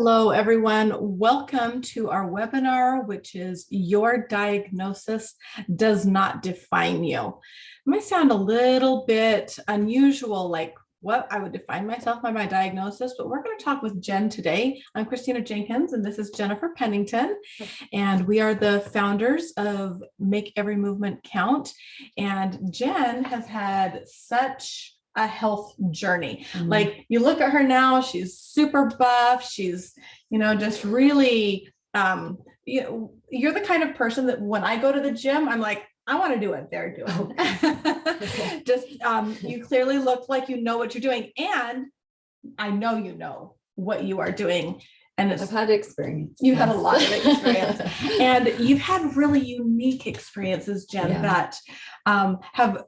Hello, everyone. Welcome to our webinar, which is Your Diagnosis Does Not Define You. It might sound a little bit unusual, like what I would define myself by my diagnosis, but we're going to talk with Jen today. I'm Christina Jenkins, and this is Jennifer Pennington, and we are the founders of Make Every Movement Count. And Jen has had such a health journey. Like you look at her now, she's super buff. She's, just really, you're the kind of person that when I go to the gym, I'm like, I want to do what they're doing. Just, you clearly look like you know what you're doing. And I know you know what you are doing. And I've had experience. You've had a lot of experience. And you've had really unique experiences, Jen, that have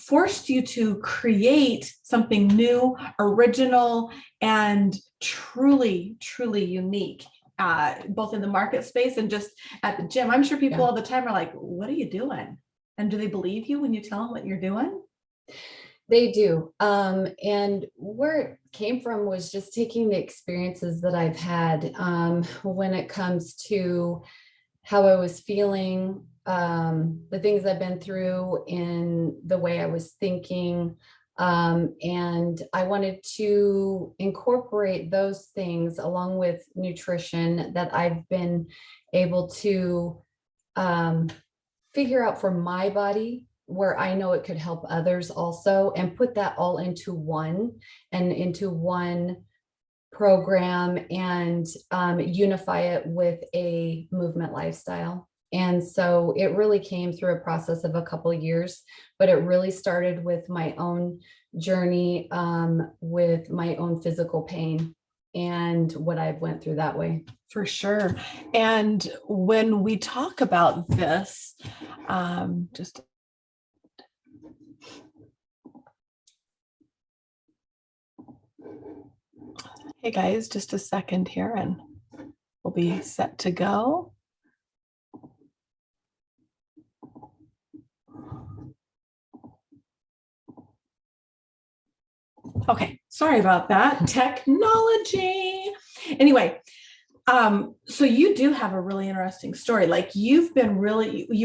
forced you to create something new, original, and truly, truly unique, both in the market space and just at the gym. I'm sure people all the time are like, what are you doing? And do they believe you when you tell them what you're doing? They do. And where it came from was just taking the experiences that I've had when it comes to how I was feeling, the things I've been through, in the way I was thinking. And I wanted to incorporate those things along with nutrition that I've been able to figure out for my body, where I know it could help others also, and put that all into one program and unify it with a movement lifestyle. And so it really came through a process of a couple of years, but it really started with my own journey with my own physical pain and what I've went through that way. For sure. And when we talk about this, hey guys, just a second here and we'll be set to go. Okay, sorry about that. Technology. Anyway, so you do have a really interesting story. Like you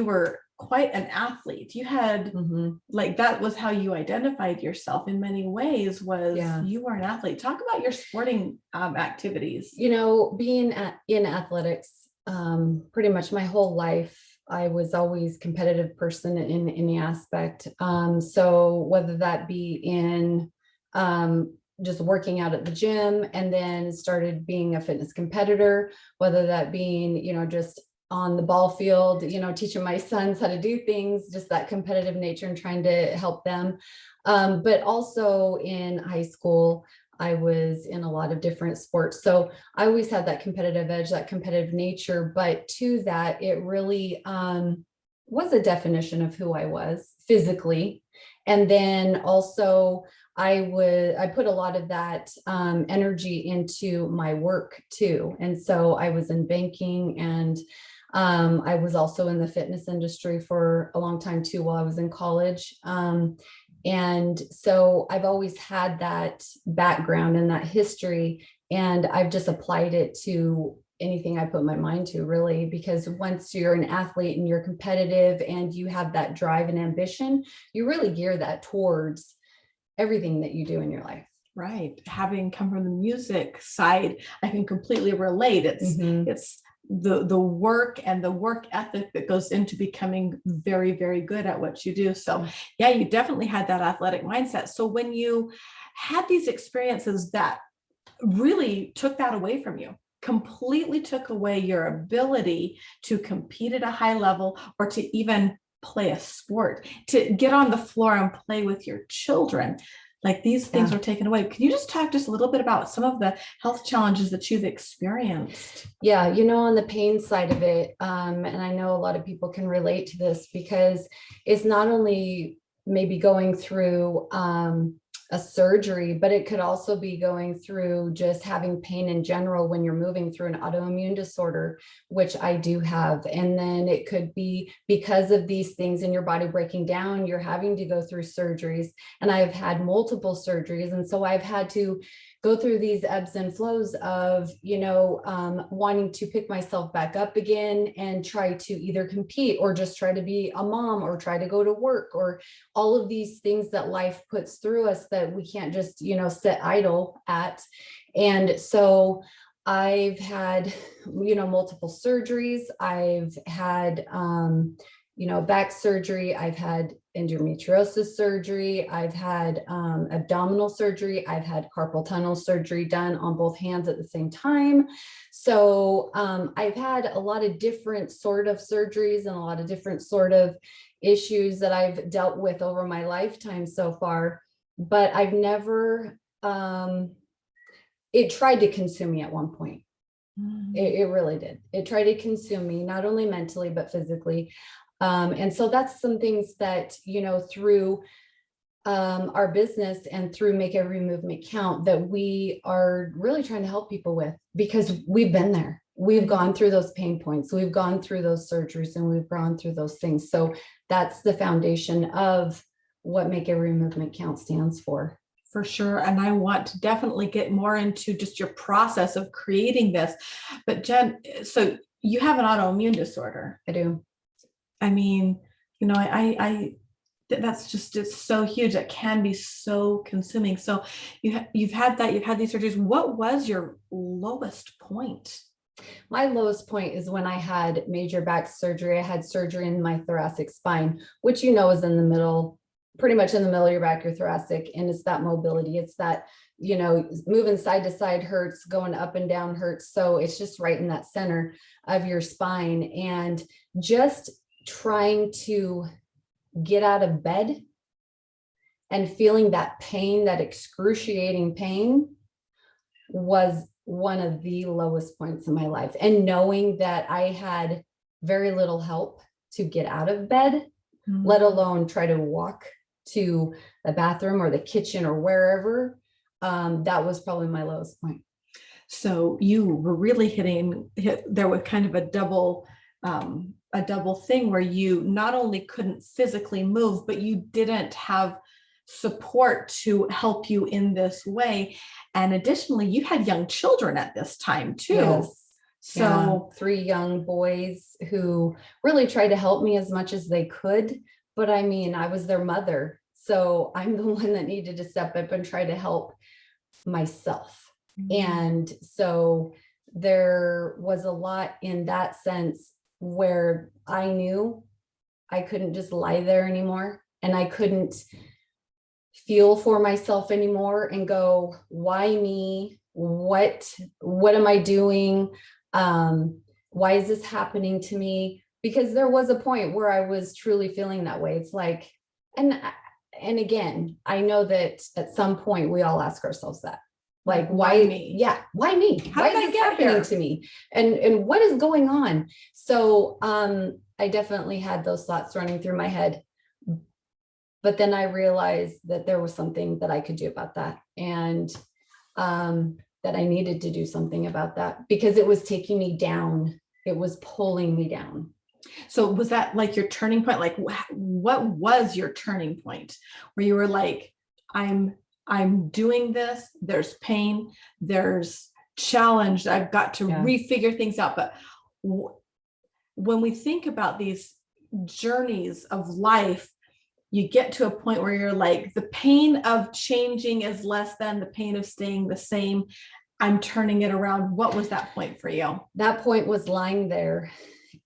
were quite an athlete. You had like, that was how you identified yourself in many ways, was you were an athlete. Talk about your sporting activities. Being in athletics, pretty much my whole life, I was always a competitive person in any aspect. So whether that be in just working out at the gym, and then started being a fitness competitor, whether that being, just on the ball field, teaching my sons how to do things, just that competitive nature and trying to help them. But also in high school, I was in a lot of different sports. So I always had that competitive edge, that competitive nature, but to that, it really was a definition of who I was physically. And then also I put a lot of that energy into my work too. And so I was in banking, and I was also in the fitness industry for a long time too, while I was in college. And so I've always had that background and that history, and I've just applied it to anything I put my mind to, really, because once you're an athlete and you're competitive and you have that drive and ambition, you really gear that towards everything that you do in your life. Right. Having come from the music side, I can completely relate. It's the work and the work ethic that goes into becoming very, very good at what you do. So yeah, you definitely had that athletic mindset. So when you had these experiences that really took that away from you, completely took away your ability to compete at a high level, or to even play a sport, to get on the floor and play with your children, like these things were taken away. Can you just talk just a little bit about some of the health challenges that you've experienced? Yeah, on the pain side of it, and I know a lot of people can relate to this, because it's not only maybe going through a surgery, but it could also be going through just having pain in general when you're moving through an autoimmune disorder, which I do have. And then it could be because of these things in your body breaking down, you're having to go through surgeries. And I've had multiple surgeries. And so I've had to go through these ebbs and flows of, wanting to pick myself back up again and try to either compete or just try to be a mom or try to go to work, or all of these things that life puts through us that we can't just, sit idle at. And so I've had, multiple surgeries. I've had, back surgery. I've had endometriosis surgery. I've had abdominal surgery. I've had carpal tunnel surgery done on both hands at the same time. So I've had a lot of different sort of surgeries and a lot of different sort of issues that I've dealt with over my lifetime so far, but I've never, it tried to consume me at one point. It really did. It tried to consume me, not only mentally, but physically. And so that's some things that, through our business and through Make Every Movement Count, that we are really trying to help people with, because we've been there. We've gone through those pain points. We've gone through those surgeries and we've gone through those things. So that's the foundation of what Make Every Movement Count stands for. For sure. And I want to definitely get more into just your process of creating this. But Jen, so you have an autoimmune disorder. I do. I mean, that's just, it's so huge. It can be so consuming. So you've had these surgeries. What was your lowest point? My lowest point is when I had major back surgery. I had surgery in my thoracic spine, which is in the middle, pretty much in the middle of your back, your thoracic, and it's that mobility. It's that, moving side to side hurts, going up and down hurts. So it's just right in that center of your spine. And just trying to get out of bed and feeling that pain, that excruciating pain, was one of the lowest points in my life. And knowing that I had very little help to get out of bed, let alone try to walk to the bathroom or the kitchen or wherever, that was probably my lowest point. So you were really hit there with kind of a double thing, where you not only couldn't physically move, but you didn't have support to help you in this way. And additionally, you had young children at this time too. Yes. So 3 young boys who really tried to help me as much as they could. But I mean, I was their mother. So I'm the one that needed to step up and try to help myself. And so there was a lot in that sense where I knew I couldn't just lie there anymore, and I couldn't feel for myself anymore and go, why me? What am I doing? Why is this happening to me? Because there was a point where I was truly feeling that way. It's like, and again, I know that at some point we all ask ourselves that, like, why me? Yeah. Why me? Why is this happening to me? And what is going on? So, I definitely had those thoughts running through my head, but then I realized that there was something that I could do about that. And, that I needed to do something about that, because it was taking me down. It was pulling me down. So was that like your turning point? Like, what was your turning point where you were like, I'm doing this, there's pain, there's challenge, I've got to refigure things out. But when we think about these journeys of life, you get to a point where you're like, the pain of changing is less than the pain of staying the same. I'm turning it around. What was that point for you? That point was lying there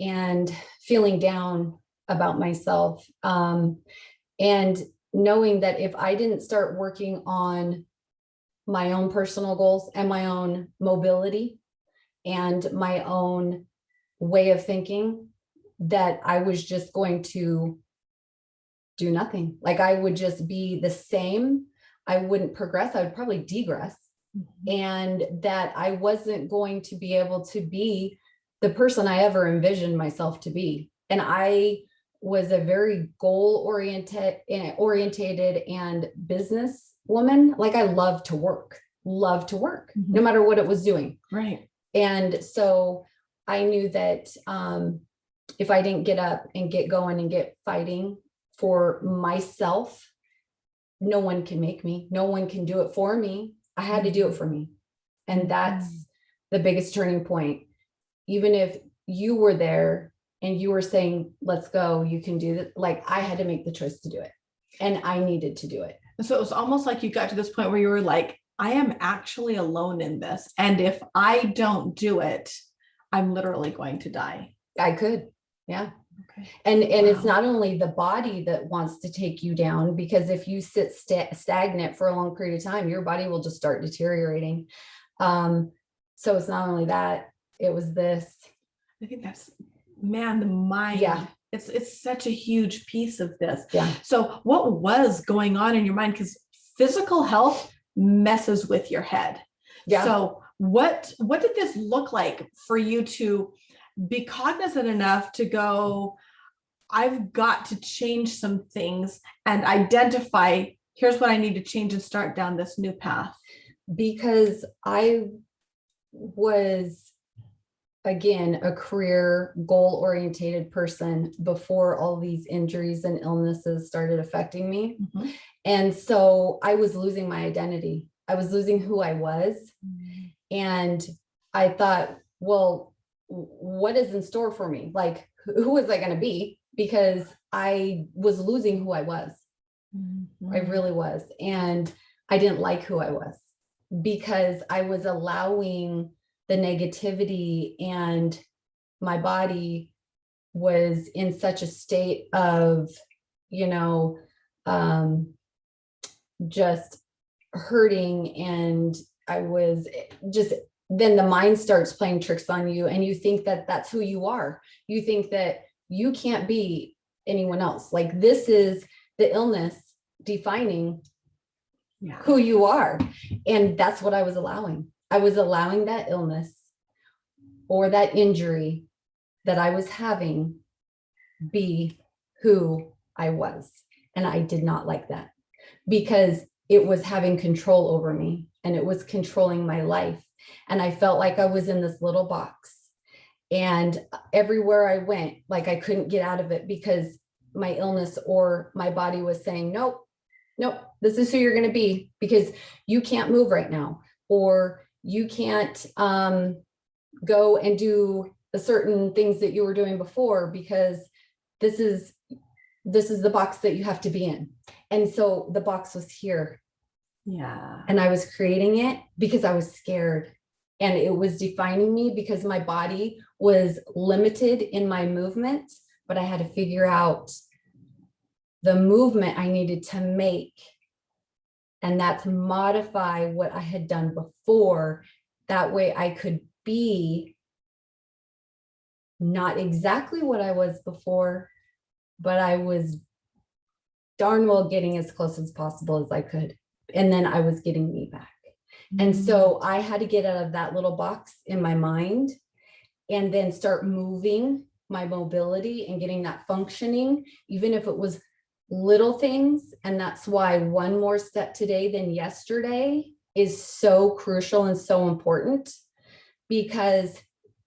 and feeling down about myself. And knowing that if I didn't start working on my own personal goals and my own mobility and my own way of thinking, that I was just going to do nothing. Like, I would just be the same. I wouldn't progress. I would probably degress. And that I wasn't going to be able to be the person I ever envisioned myself to be. And I was a very goal-oriented and business woman. Like, I love to work, no matter what it was doing. Right. And so I knew that if I didn't get up and get going and get fighting for myself, no one can make me, no one can do it for me. I had to do it for me. And that's the biggest turning point. Even if you were there and you were saying, let's go, you can do that. Like I had to make the choice to do it and I needed to do it. So it was almost like you got to this point where you were like, I am actually alone in this. And if I don't do it, I'm literally going to die. I could. Yeah. Okay. And it's Wow. not only the body that wants to take you down, because if you sit stagnant for a long period of time, your body will just start deteriorating. So it's not only that, it was this. I think that's, man, the mind. Yeah. It's such a huge piece of this. Yeah. So what was going on in your mind? Because physical health messes with your head. Yeah. So what did this look like for you to be cognizant enough to go, I've got to change some things and identify, here's what I need to change and start down this new path? Because I was, again, a career goal oriented person before all these injuries and illnesses started affecting me. Mm-hmm. And so I was losing my identity. I was losing who I was. Mm-hmm. And I thought, well, what is in store for me? Like, who was I going to be? Because I was losing who I was. Mm-hmm. I really was. And I didn't like who I was because I was allowing the negativity, and my body was in such a state of, just hurting. And I was just, then the mind starts playing tricks on you and you think that that's who you are. You think that you can't be anyone else. Like this is the illness defining who you are. And that's what I was allowing. I was allowing that illness or that injury that I was having be who I was. And I did not like that because it was having control over me and it was controlling my life. And I felt like I was in this little box, and everywhere I went, like I couldn't get out of it because my illness or my body was saying, nope, this is who you're going to be because you can't move right now, or you can't go and do the certain things that you were doing before because this is the box that you have to be in. And so the box was here. Yeah. And I was creating it because I was scared, and it was defining me because my body was limited in my movement, but I had to figure out the movement I needed to make. And that's modify what I had done before. That way I could be not exactly what I was before, but I was darn well getting as close as possible as I could. And then I was getting me back. And so I had to get out of that little box in my mind and then start moving my mobility and getting that functioning, even if it was little things. And that's why one more step today than yesterday is so crucial and so important, because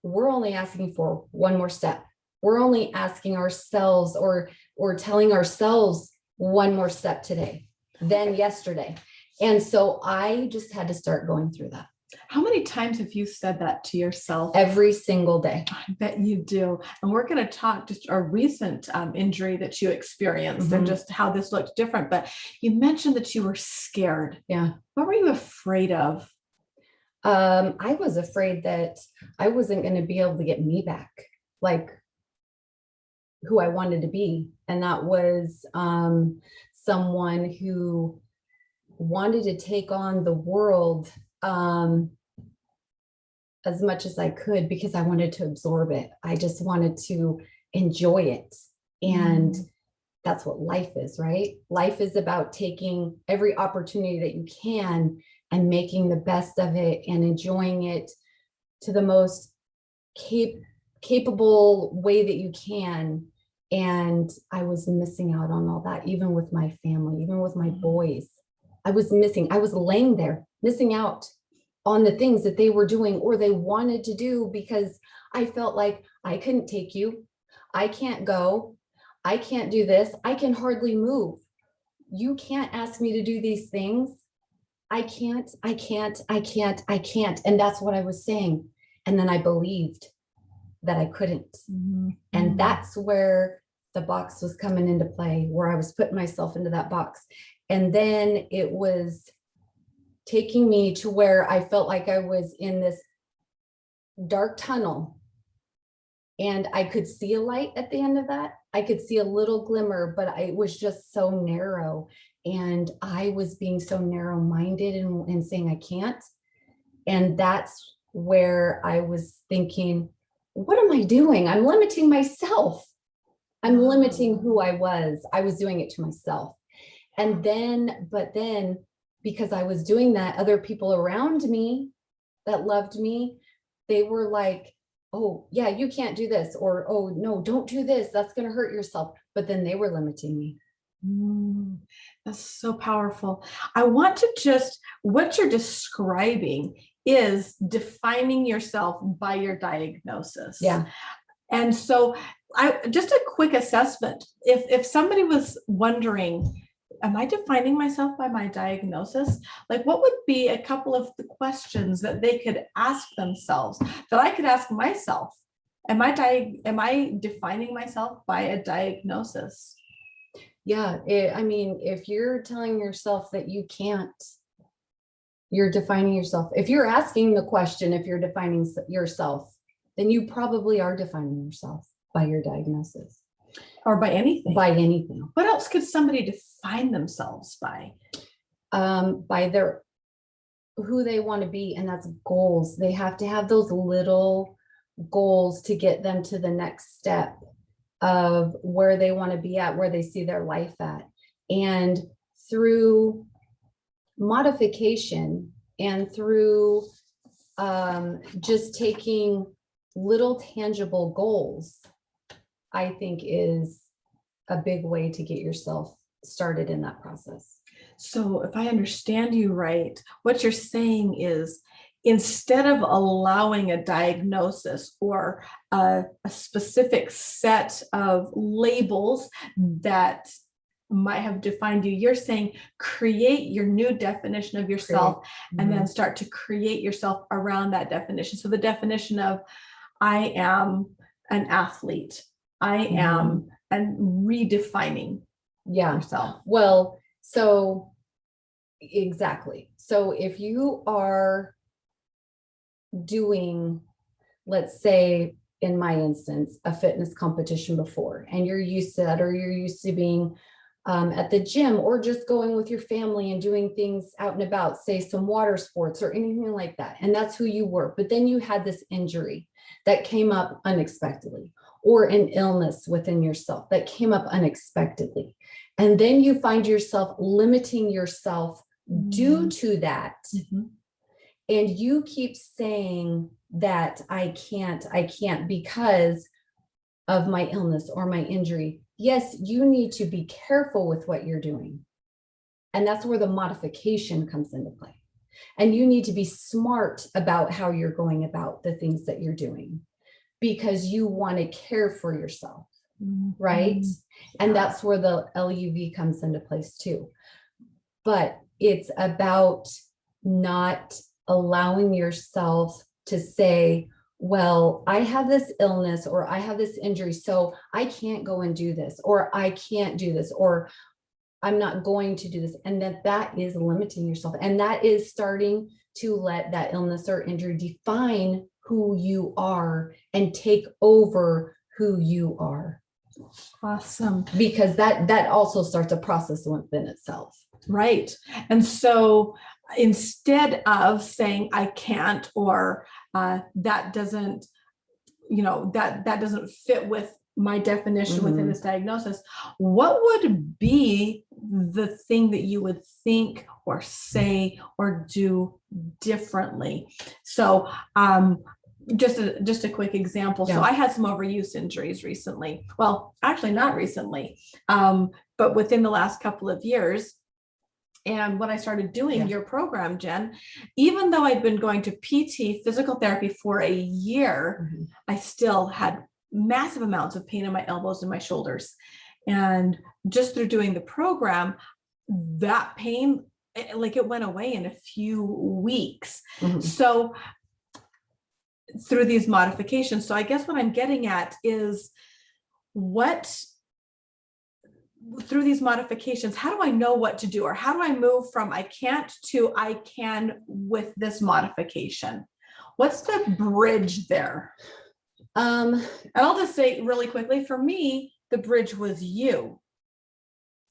we're only asking for one more step. We're only asking ourselves or telling ourselves one more step today than yesterday. And so I just had to start going through that. How many times have you said that to yourself? Every single day. I bet you do. And we're going to talk just a recent injury that you experienced and just how this looked different. But you mentioned that you were scared. Yeah. What were you afraid of? I was afraid that I wasn't going to be able to get me back, like who I wanted to be. And that was someone who wanted to take on the world as much as I could because I wanted to absorb it. I just wanted to enjoy it. And that's what life is, right? Life is about taking every opportunity that you can and making the best of it and enjoying it to the most capable way that you can. And I was missing out on all that, even with my family, even with my boys. I was laying there, missing out on the things that they were doing or they wanted to do because I felt like I couldn't take you. I can't go. I can't do this. I can hardly move. You can't ask me to do these things. I can't, I can't, I can't, I can't. And that's what I was saying. And then I believed that I couldn't. And that's where the box was coming into play, where I was putting myself into that box. And then it was taking me to where I felt like I was in this dark tunnel and I could see a light at the end of that. I could see a little glimmer, but it was just so narrow. And I was being so narrow-minded and saying, I can't. And that's where I was thinking, what am I doing? I'm limiting myself. I'm limiting who I was. I was doing it to myself. And then, but then because I was doing that, other people around me that loved me, they were like, oh yeah, you can't do this, or, oh no, don't do this, that's going to hurt yourself. But then they were limiting me. That's so powerful. I want to just, what you're describing is defining yourself by your diagnosis. Yeah. And so just a quick assessment. If somebody was wondering, am I defining myself by my diagnosis? Like, what would be a couple of the questions that they could ask themselves that I could ask myself? Am I defining myself by a diagnosis? Yeah. I mean, if you're telling yourself that you can't, you're defining yourself. If you're asking the question, if you're defining yourself, then you probably are defining yourself by your diagnosis. Or by anything. By anything. What else could somebody define themselves by? By their, who they want to be, and that's goals. They have to have those little goals to get them to the next step of where they want to be at, where they see their life at. And through modification and through just taking little tangible goals, I think is a big way to get yourself started in that process. So if I understand you right, what you're saying is, instead of allowing a diagnosis or a specific set of labels that might have defined you, you're saying create your new definition of yourself and then start to create yourself around that definition. So the definition of I am an athlete, I am, and redefining yourself. Well, so exactly. So if you are doing, let's say in my instance, a fitness competition before, and you're used to that, or you're used to being at the gym, or just going with your family and doing things out and about, say some water sports or anything like that. And that's who you were. But then you had this injury that came up unexpectedly, or an illness within yourself that came up unexpectedly. And then you find yourself limiting yourself due to that. And you keep saying that I can't because of my illness or my injury. Yes, you need to be careful with what you're doing. And that's where the modification comes into play. And you need to be smart about how you're going about the things that you're doing, because you want to care for yourself, right? And that's where the LUV comes into place too. But it's about not allowing yourself to say, well, I have this illness or I have this injury, so I can't go and do this, or I can't do this, or I'm not going to do this. And that is limiting yourself. And that is starting to let that illness or injury define who you are and take over who you are. Awesome. Because that also starts a process within itself. Right. And so instead of saying I can't, or that doesn't, that doesn't fit with my definition within this diagnosis, what would be the thing that you would think or say or do differently? So just a quick example. So I had some overuse injuries recently. Well, actually not recently, but within the last couple of years. And when I started doing your program, Jen, even though I'd been going to PT, physical therapy, for a year, I still had massive amounts of pain in my elbows and my shoulders. And just through doing the program, that pain like it went away in a few weeks. Mhm. So through these modifications. So I guess what I'm getting at is what through these modifications, how do I know what to do? Or how do I move from I can't to I can with this modification? What's the bridge there? And I'll just say really quickly, for me, the bridge was you.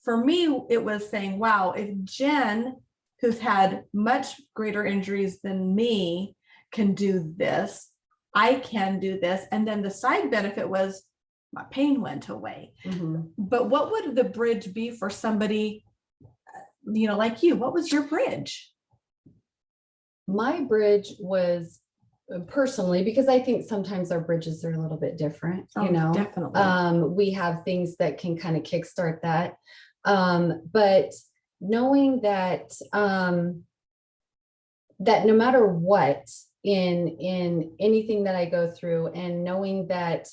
For me, it was saying, wow, if Jen, who's had much greater injuries than me, can do this, I can do this. And then the side benefit was my pain went away. Mhm. But what would the bridge be for somebody, like you? What was your bridge? My bridge was personally, because I think sometimes our bridges are a little bit different, Oh, definitely. we have things that can kind of kickstart that. But knowing that, that no matter what in anything that I go through, and knowing that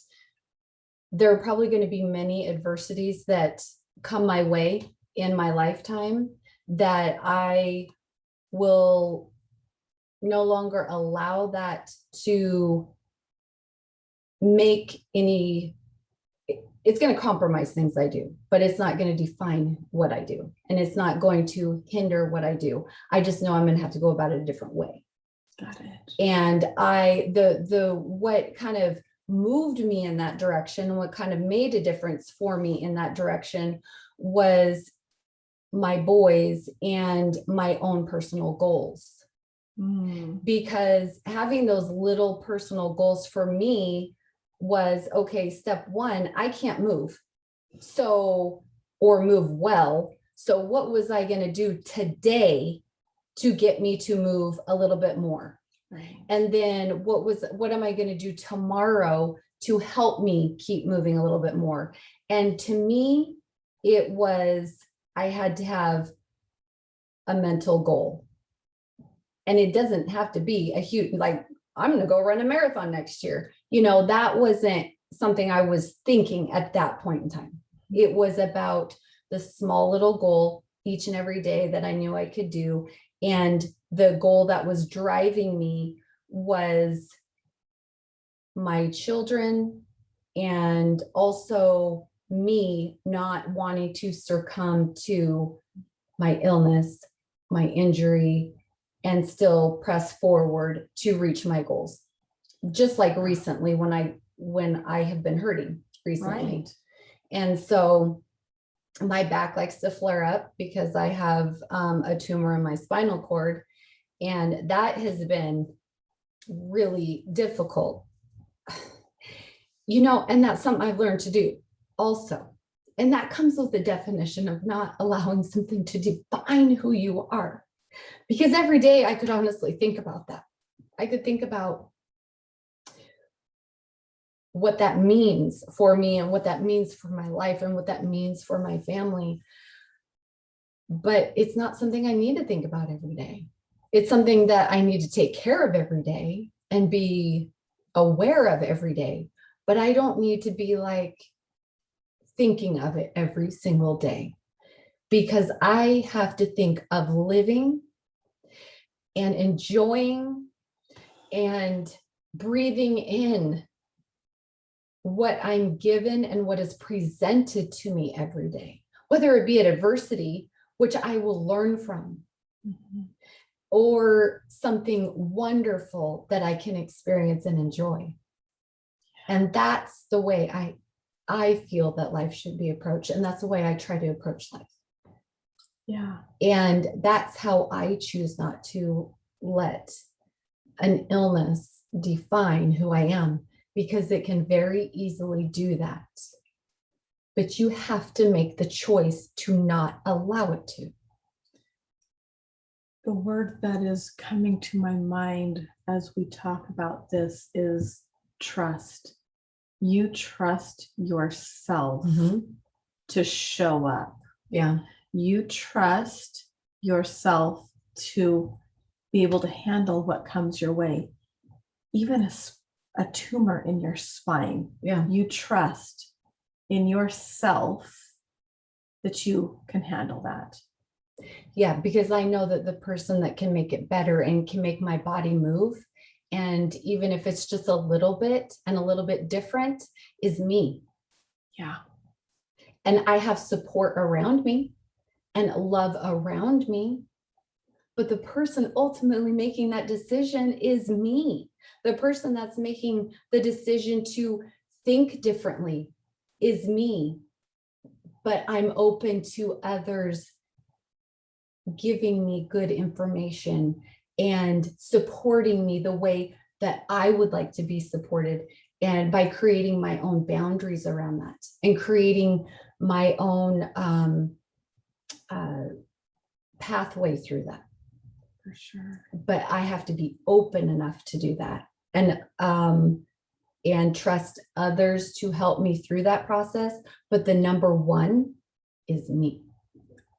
there are probably going to be many adversities that come my way in my lifetime, that I will no longer allow that to make any, it's going to compromise things I do, but it's not going to define what I do. And it's not going to hinder what I do. I just know I'm going to have to go about it a different way. Got it. And what kind of moved me in that direction, and what kind of made a difference for me in that direction, was my boys and my own personal goals. Because having those little personal goals for me was, okay, step one, I can't move. So, or move well. So what was I going to do today to get me to move a little bit more? Right. And then what am I going to do tomorrow to help me keep moving a little bit more? And to me, it was, I had to have a mental goal. And it doesn't have to be a huge, like, I'm going to go run a marathon next year. That wasn't something I was thinking at that point in time. It was about the small little goal each and every day that I knew I could do. And the goal that was driving me was my children, and also me not wanting to succumb to my illness, my injury, and still press forward to reach my goals. Just like recently when I have been hurting recently. Right. And so my back likes to flare up because I have a tumor in my spinal cord. And that has been really difficult. And that's something I've learned to do also. And that comes with the definition of not allowing something to define who you are. Because every day I could honestly think about that. I could think about what that means for me, and what that means for my life, and what that means for my family. But it's not something I need to think about every day. It's something that I need to take care of every day and be aware of every day. But I don't need to be like thinking of it every single day, because I have to think of living and enjoying and breathing in what I'm given and what is presented to me every day, whether it be at adversity, which I will learn from, or something wonderful that I can experience and enjoy. And that's the way I feel that life should be approached. And that's the way I try to approach life. Yeah. And that's how I choose not to let an illness define who I am, because it can very easily do that. But you have to make the choice to not allow it to. The word that is coming to my mind as we talk about this is trust. You trust yourself to show up. Yeah. You trust yourself to be able to handle what comes your way. Even a tumor in your spine. Yeah. You trust in yourself that you can handle that. Yeah, because I know that the person that can make it better and can make my body move, and even if it's just a little bit and a little bit different, is me. Yeah. And I have support around me and love around me. But the person ultimately making that decision is me. The person that's making the decision to think differently is me. But I'm open to others giving me good information and supporting me the way that I would like to be supported. And by creating my own boundaries around that and creating my own uh, pathway through that. For sure. But I have to be open enough to do that and trust others to help me through that process. But the number one is me.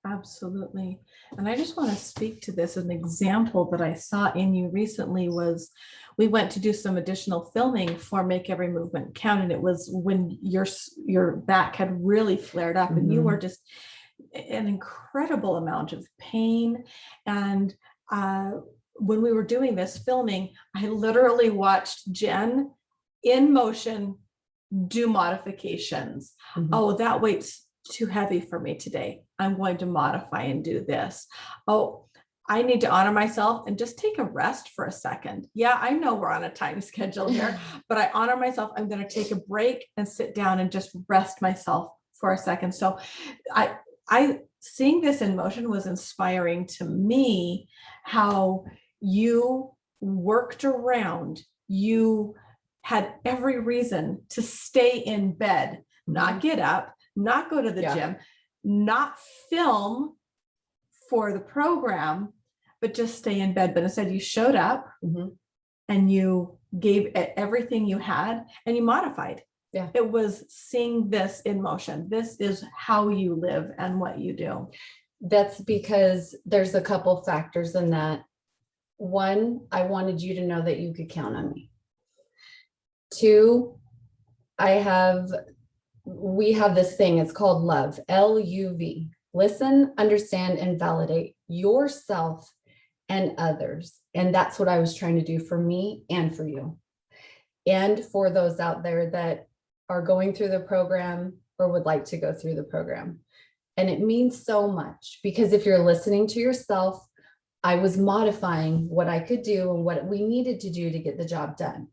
Absolutely. And I just want to speak to this. An example that I saw in you recently was we went to do some additional filming for Make Every Movement Count. And it was when your back had really flared up and you were just an incredible amount of pain. And when we were doing this filming, I literally watched Jen in motion do modifications. Mhm. Oh, that weight's too heavy for me today. I'm going to modify and do this. Oh, I need to honor myself and just take a rest for a second. Yeah, I know we're on a time schedule here, but I honor myself. I'm going to take a break and sit down and just rest myself for a second. So I seeing this in motion was inspiring to me, how you worked around, you had every reason to stay in bed, not get up, not go to the gym, not film for the program, but just stay in bed. But instead you showed up and you gave it everything you had and you modified. Yeah. It was seeing this in motion. This is how you live and what you do. That's because there's a couple factors in that. One, I wanted you to know that you could count on me. Two, we have this thing, it's called love, LUV. Listen, understand, and validate yourself and others. And that's what I was trying to do for me and for you. And for those out there that are going through the program or would like to go through the program. And it means so much because if you're listening to yourself, I was modifying what I could do and what we needed to do to get the job done.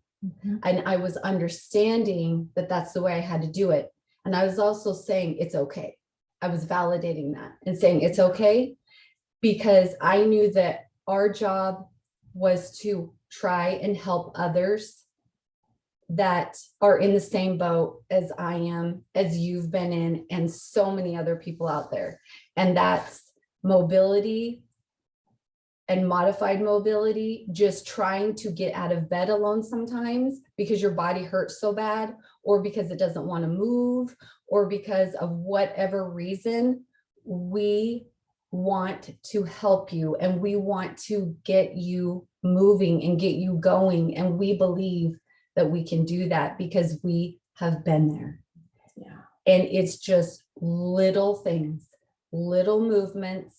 And I was understanding that that's the way I had to do it. And I was also saying, it's okay. I was validating that and saying, it's okay, because I knew that our job was to try and help others that are in the same boat as I am, as you've been in, and so many other people out there. And that's mobility and modified mobility, just trying to get out of bed alone sometimes because your body hurts so bad, or because it doesn't want to move, or because of whatever reason. We want to help you and we want to get you moving and get you going. And we believe that we can do that because we have been there. Yeah. And it's just little things, little movements,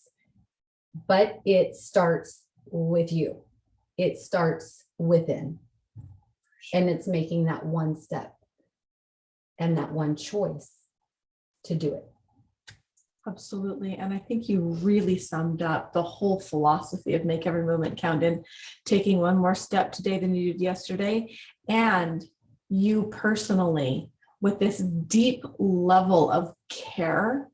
but it starts with you. It starts within. And it's making that one step and that one choice to do it. Absolutely. And I think you really summed up the whole philosophy of Make Every Movement Count, and taking one more step today than you did yesterday. And you personally, with this deep level of care,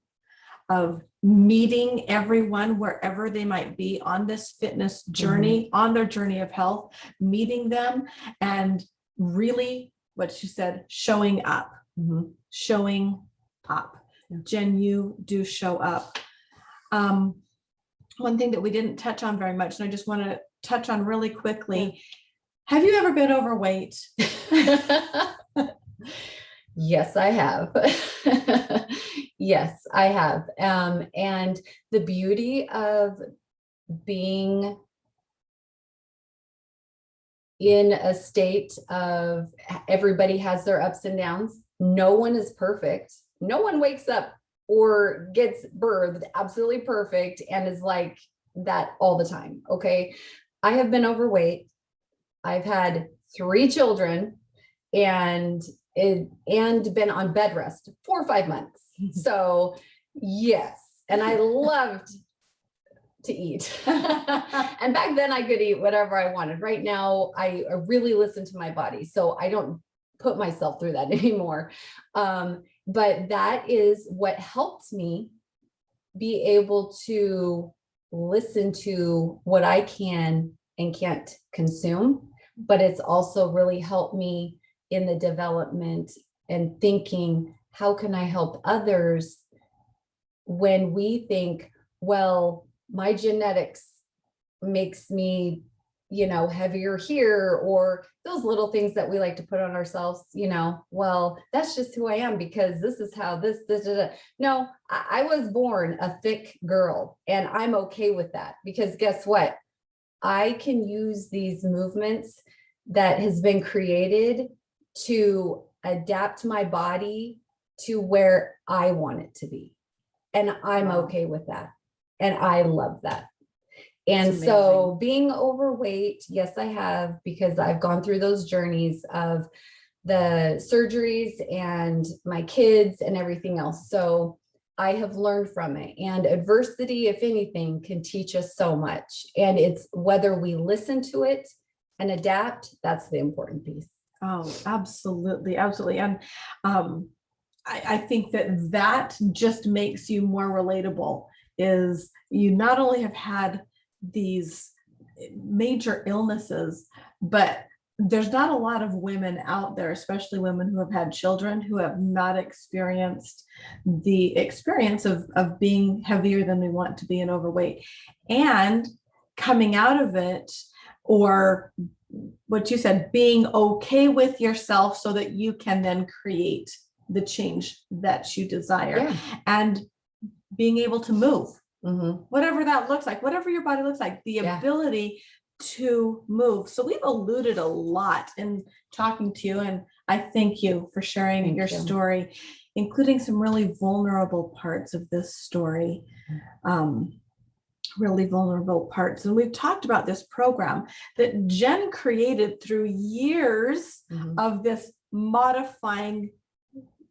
of meeting everyone wherever they might be on this fitness journey, on their journey of health, meeting them and really, what you said, showing up, showing up. Jen, you do show up. One thing that we didn't touch on very much, and I just want to touch on really quickly. Have you ever been overweight? Yes, I have. Yes, I have. And the beauty of being in a state of everybody has their ups and downs. No one is perfect. No one wakes up or gets birthed absolutely perfect and is like that all the time. Okay. I have been overweight. I've had 3 children and been on bed rest 4 or 5 months. So yes. And I loved to eat. And back then I could eat whatever I wanted. Right now, I really listen to my body. So I don't put myself through that anymore. But that is what helped me be able to listen to what I can and can't consume. But it's also really helped me in the development and thinking, how can I help others when we think, well, my genetics makes me, heavier here, or those little things that we like to put on ourselves, well, that's just who I am because this is how this. No, I was born a thick girl and I'm okay with that because guess what? I can use these movements that has been created to adapt my body to where I want it to be. And I'm Wow. okay with that. And I love that. And That's so being overweight, yes, I have, because I've gone through those journeys of the surgeries and my kids and everything else. So I have learned from it. And adversity, if anything, can teach us so much. And it's whether we listen to it and adapt, that's the important piece. Oh, absolutely, absolutely. And I think that just makes you more relatable, is you not only have had these major illnesses, but there's not a lot of women out there, especially women who have had children, who have not experienced the experience of being heavier than we want to be and overweight and coming out of it, or what you said, being okay with yourself so that you can then create the change that you desire. Yeah. And being able to move, Mhm. whatever that looks like, whatever your body looks like, the Yeah. ability to move. So we've alluded a lot in talking to you, and I thank you for sharing Thank your you. story, including some really vulnerable parts of this story. Really vulnerable parts. And we've talked about this program that Jen created through years Mhm. of this modifying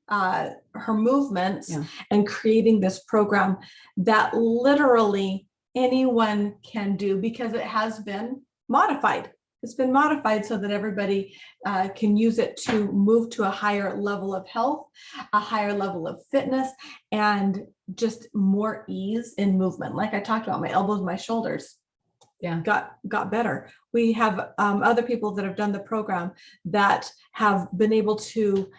her movements Yeah. and creating this program that literally anyone can do because it has been modified. It's been modified so that everybody can use it to move to a higher level of health, a higher level of fitness, and just more ease in movement. Like I talked about, my elbows, my shoulders Yeah. got better. We have other people that have done the program that have been able to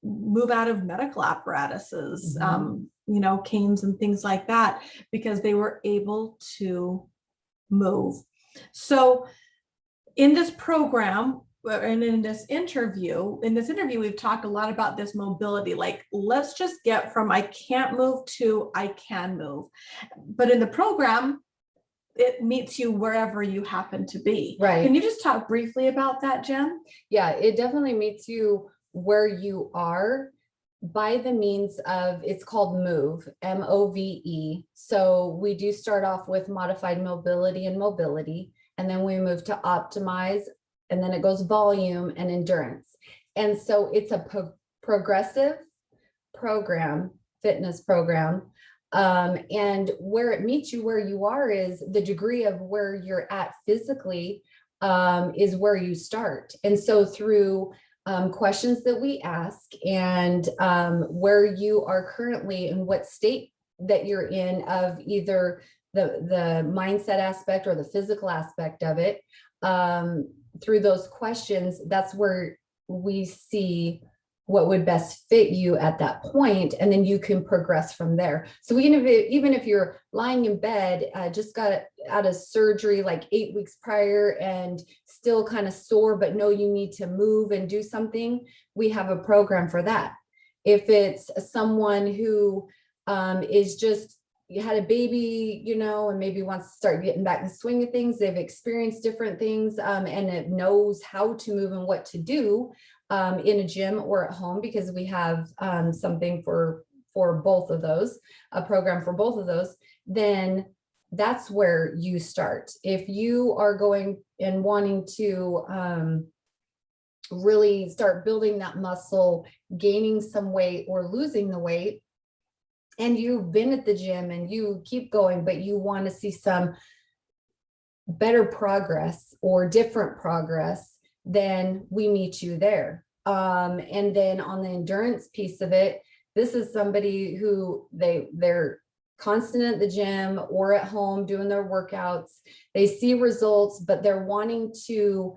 move out of medical apparatuses, canes and things like that, because they were able to move. So in this program, and in this interview, we've talked a lot about this mobility. Like, let's just get from I can't move to I can move. But in the program, it meets you wherever you happen to be. Right. Can you just talk briefly about that, Jen? Yeah, it definitely meets you where you are by the means of, it's called MOVE, MOVE. So we do start off with modified mobility and mobility, and then we move to optimize, and then it goes volume and endurance. And so it's a progressive program, fitness program. And where it meets you where you are is the degree of where you're at physically is where you start. And so through questions that we ask and where you are currently and what state that you're in of either the mindset aspect or the physical aspect of it, through those questions, that's where we see what would best fit you at that point, and then you can progress from there. So even if you're lying in bed, just got out of surgery like 8 weeks prior and still kind of sore, but know you need to move and do something, we have a program for that. If it's someone who is just, you had a baby, and maybe wants to start getting back in the swing of things, they've experienced different things, and it knows how to move and what to do in a gym or at home, because we have something for for both of those, a program for both of those, then that's where you start. If you are going and wanting to really start building that muscle, gaining some weight or losing the weight, and you've been at the gym and you keep going, but you want to see some better progress or different progress, then we meet you there. And then on the endurance piece of it, this is somebody who they're constant at the gym or at home doing their workouts. They see results, but they're wanting to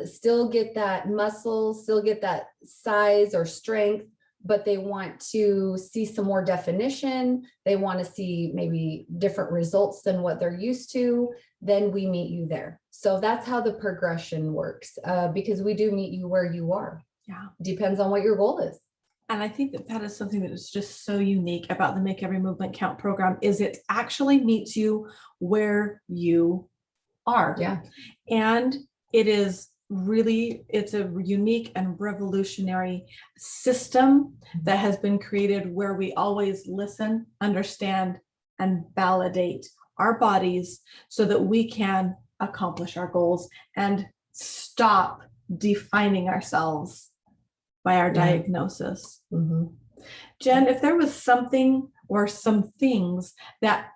still get that muscle, still get that size or strength, but they want to see some more definition. They want to see maybe different results than what they're used to. Then we meet you there. So that's how the progression works, because we do meet you where you are. Yeah. Depends on what your goal is. And I think that is something that is just so unique about the Make Every Movement Count program, is it actually meets you where you are. Yeah. And it is really, it's a unique and revolutionary system that has been created where we always listen, understand, and validate our bodies so that we can accomplish our goals and stop defining ourselves by our diagnosis. Mm-hmm. Jen, if there was something or some things that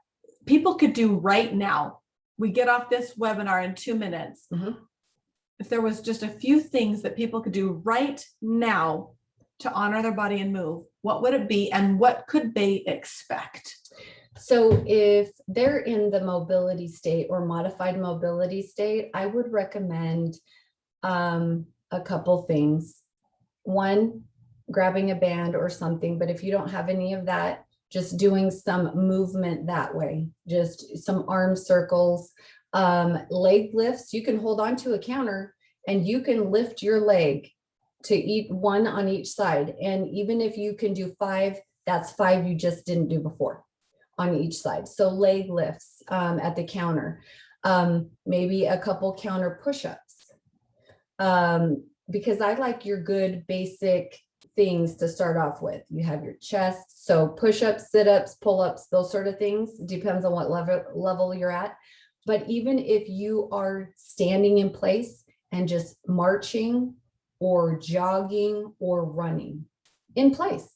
people could do right now, we get off this webinar in 2 minutes. Mm-hmm. If there was just a few things that people could do right now to honor their body and move, what would it be and what could they expect? So if they're in the mobility state or modified mobility state, I would recommend a couple things. One, grabbing a band or something, but if you don't have any of that, just doing some movement that way, just some arm circles, leg lifts. You can hold on to a counter and you can lift your leg to eat one on each side. And even if you can do 5, that's 5 you just didn't do before on each side. So leg lifts at the counter, maybe a couple counter push-ups, because I like your good basic things to start off with. You have your chest, so push-ups, sit-ups, pull-ups, those sort of things. Depends on what level you're at. But even if you are standing in place and just marching or jogging or running in place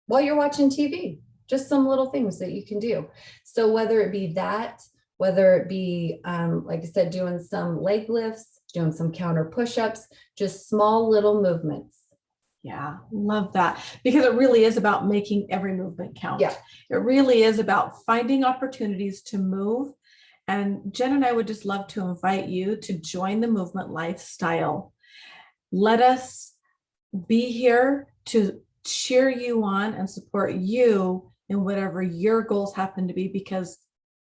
while you're watching TV, just some little things that you can do. So whether it be that, whether it be, like I said, doing some leg lifts, doing some counter push-ups, just small little movements. Yeah, love that, because it really is about making every movement count. Yeah. It really is about finding opportunities to move. And Jen and I would just love to invite you to join the movement lifestyle. Let us be here to cheer you on and support you in whatever your goals happen to be, because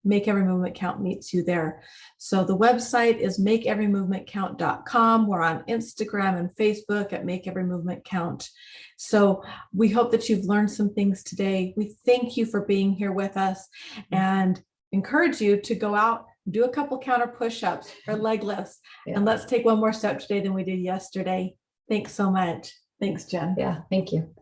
Make Every Movement Count meets you there. So the website is makeeverymovementcount.com. We're on Instagram and Facebook at Make Every Movement Count. So we hope that you've learned some things today. We thank you for being here with us and encourage you to go out, do a couple counter push-ups or leg lifts, and let's take one more step today than we did yesterday. Thanks so much. Thanks, Jen. Yeah, thank you.